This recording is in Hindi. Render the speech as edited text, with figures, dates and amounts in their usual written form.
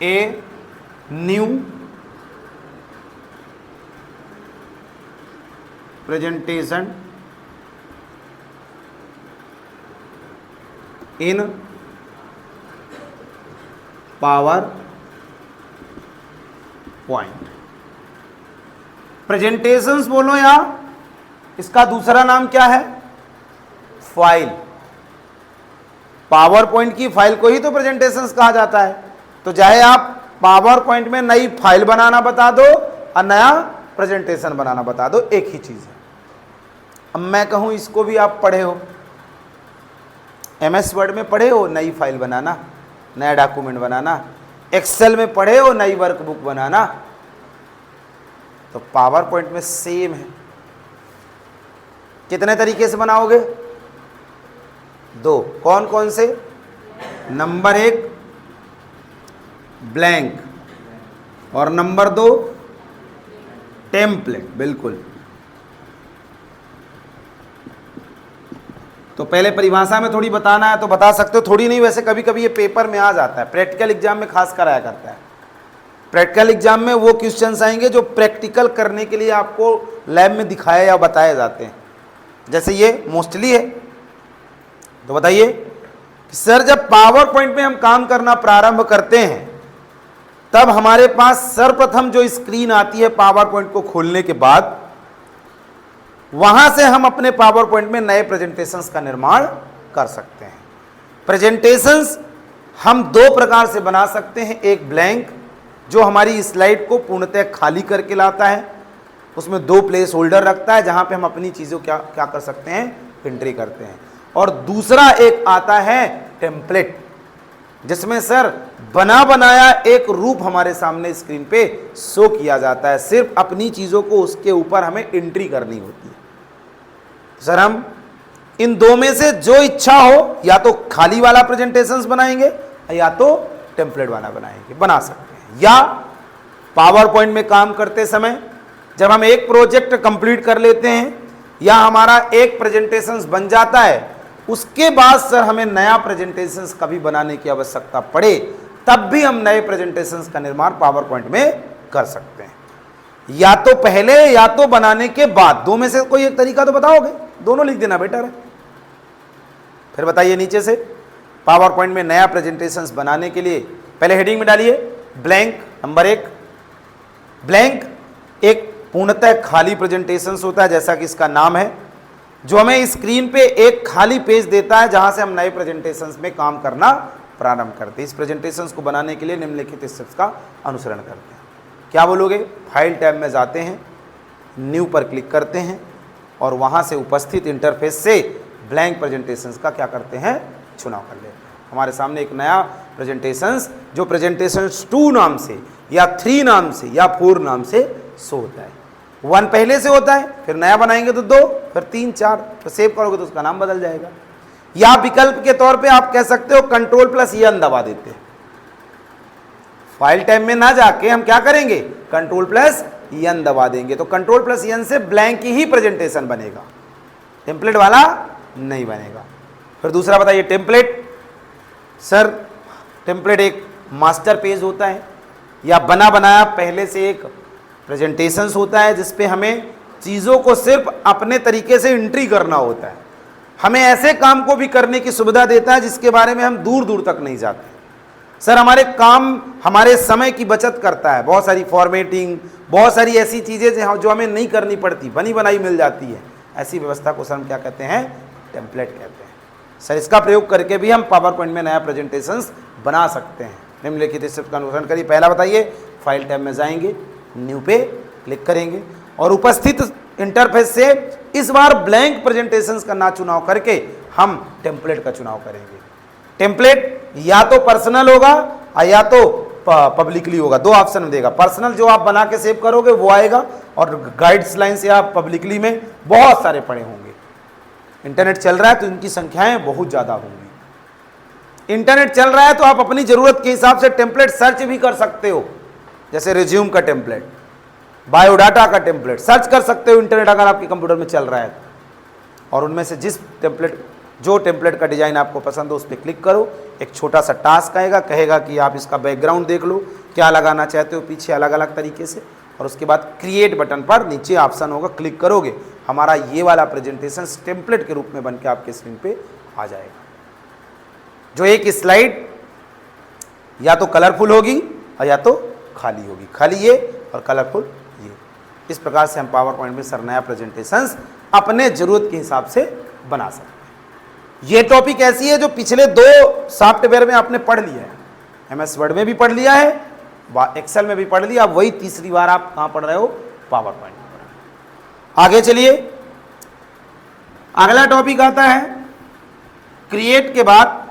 A new presentation in power point. Presentations बोलो यहां, इसका दूसरा नाम क्या है? फाइल। पावर पॉइंट की फाइल को ही तो प्रेजेंटेशंस कहा जाता है। तो चाहे आप पावर पॉइंट में नई फाइल बनाना बता दो और नया प्रेजेंटेशन बनाना बता दो, एक ही चीज है। अब मैं कहूं इसको भी आप पढ़े हो, MS वर्ड में पढ़े हो नई फाइल बनाना, नया डॉक्यूमेंट बनाना, एक्सेल में पढ़े हो नई वर्कबुक बनाना, तो पावर पॉइंट में सेम है। कितने तरीके से बनाओगे? दो। कौन कौन से? नंबर 1 ब्लैंक और नंबर 2 टेम्पलेट। बिल्कुल। तो पहले परिभाषा में थोड़ी बताना है तो बता सकते हो, थोड़ी नहीं, वैसे कभी कभी ये पेपर में आ जाता है, प्रैक्टिकल एग्जाम में खास कर आया करता है। प्रैक्टिकल एग्जाम में वो क्वेश्चंस आएंगे जो प्रैक्टिकल करने के लिए आपको लैब में दिखाया या बताए जाते हैं, जैसे ये मोस्टली है। तो बताइए कि सर जब पावर पॉइंट में हम काम करना प्रारंभ करते हैं तब हमारे पास सर्वप्रथम जो स्क्रीन आती है पावर पॉइंट को खोलने के बाद, वहां से हम अपने पावर पॉइंट में नए प्रेजेंटेशंस का निर्माण कर सकते हैं। प्रेजेंटेशंस हम दो प्रकार से बना सकते हैं। एक ब्लैंक, जो हमारी स्लाइड को पूर्णतः खाली करके लाता है, उसमें 2 प्लेस होल्डर रखता है जहां पे हम अपनी चीज़ों क्या कर सकते हैं, एंट्री करते हैं। और दूसरा एक आता है टेम्पलेट, जिसमें सर बना बनाया एक रूप हमारे सामने स्क्रीन पे शो किया जाता है, सिर्फ अपनी चीज़ों को उसके ऊपर हमें एंट्री करनी होती है। सर हम इन दो में से जो इच्छा हो, या तो खाली वाला प्रेजेंटेशंस बनाएंगे या तो टेम्पलेट वाला बना सकते हैं। या पावर पॉइंट में काम करते समय जब हम एक प्रोजेक्ट कंप्लीट कर लेते हैं या हमारा एक प्रेजेंटेशंस बन जाता है, उसके बाद सर हमें नया प्रेजेंटेशंस कभी बनाने की आवश्यकता पड़े तब भी हम नए प्रेजेंटेशंस का निर्माण पावर पॉइंट में कर सकते हैं। या तो पहले या तो बनाने के बाद, दो में से कोई एक तरीका तो बताओगे, दोनों लिख देना बेटर है। फिर बताइए नीचे से, पावर पॉइंट में नया प्रेजेंटेशंस बनाने के लिए पहले हेडिंग में डालिए ब्लैंक। नंबर 1 ब्लैंक एक पूर्णतः खाली प्रेजेंटेशंस होता है, जैसा कि इसका नाम है, जो हमें स्क्रीन पे एक खाली पेज देता है जहां से हम नए प्रेजेंटेशंस में काम करना प्रारंभ करते हैं। इस प्रेजेंटेशंस को बनाने के लिए निम्नलिखित स्टेप्स का अनुसरण करते हैं। क्या बोलोगे? फाइल टैब में जाते हैं, न्यू पर क्लिक करते हैं और वहां से उपस्थित इंटरफेस से ब्लैंक प्रेजेंटेशंस का क्या करते हैं, चुनाव कर लेते हैं। हमारे सामने एक नया प्रेजेंटेशंस, जो प्रेजेंटेशंस 2 नाम से या 3 नाम से या 4 नाम से शो होता है। 1 पहले से होता है, फिर नया बनाएंगे तो 2, फिर 3, 4, तो सेव करोगे तो उसका नाम बदल जाएगा। या विकल्प के तौर पे आप कह सकते हो Ctrl+N दबा देते हैं। फाइल टैब में ना जाके हम क्या करेंगे, Ctrl+N दबा देंगे, तो Ctrl+N से ब्लैंक ही प्रेजेंटेशन बनेगा, टेम्पलेट वाला नहीं बनेगा। फिर दूसरा बताइए टेम्पलेट। सर टेम्पलेट एक मास्टर पेज होता है या बना बनाया पहले से एक प्रेजेंटेशंस होता है, जिसपे हमें चीज़ों को सिर्फ अपने तरीके से एंट्री करना होता है। हमें ऐसे काम को भी करने की सुविधा देता है जिसके बारे में हम दूर दूर तक नहीं जाते। सर हमारे काम, हमारे समय की बचत करता है। बहुत सारी फॉर्मेटिंग, बहुत सारी ऐसी चीज़ें जो हमें नहीं करनी पड़ती, बनी बनाई मिल जाती है। ऐसी व्यवस्था को सर हम क्या कहते हैं, टेम्पलेट कहते हैं। सर इसका प्रयोग करके भी हम पावर पॉइंट में नया प्रेजेंटेशंस बना सकते हैं। निम्नलिखित स्टेप्स का अनुसरण करिए। पहला बताइए, फाइल टैब में जाएंगे, न्यू पे क्लिक करेंगे और उपस्थित इंटरफेस से इस बार ब्लैंक प्रेजेंटेशंस का ना चुनाव करके हम टेम्पलेट का चुनाव करेंगे। टेम्पलेट या तो पर्सनल होगा या तो पब्लिकली होगा, 2 ऑप्शन देगा। पर्सनल जो आप बना के सेव करोगे वो आएगा, और गाइड्स या पब्लिकली में बहुत सारे पड़े होंगे। इंटरनेट चल रहा है तो इनकी संख्याएं बहुत ज़्यादा होंगी। इंटरनेट चल रहा है तो आप अपनी ज़रूरत के हिसाब से टेम्पलेट सर्च भी कर सकते हो, जैसे रिज्यूम का टेम्पलेट, बायोडाटा का टेम्पलेट सर्च कर सकते हो इंटरनेट अगर आपके कंप्यूटर में चल रहा है, और उनमें से जिस टेम्पलेट जो टेम्पलेट का डिज़ाइन आपको पसंद हो उस पर क्लिक करो, एक छोटा सा टास्क आएगा, कहेगा कि आप इसका बैकग्राउंड देख लो, क्या लगाना चाहते हो पीछे अलग अलग तरीके से, और उसके बाद क्रिएट बटन पर नीचे ऑप्शन होगा, क्लिक करोगे, हमारा ये वाला प्रेजेंटेशन टेम्पलेट के रूप में बन के आपके स्क्रीन पे आ जाएगा। जो एक स्लाइड या तो कलरफुल होगी और या तो खाली होगी, खाली ये और कलरफुल ये। इस प्रकार से हम पावर पॉइंट में सर नया प्रेजेंटेशंस अपने ज़रूरत के हिसाब से बना सकते हैं। ये टॉपिक ऐसी है जो पिछले 2 सॉफ्टवेयर में आपने पढ़ लिया है, MS वर्ड में भी पढ़ लिया है, एक्सेल में भी पढ़ लिया, वही तीसरी बार आप कहाँ पढ़ रहे हो, पावर पॉइंट में पढ़ रहे हो। आगे चलिए, अगला टॉपिक आता है क्रिएट के बाद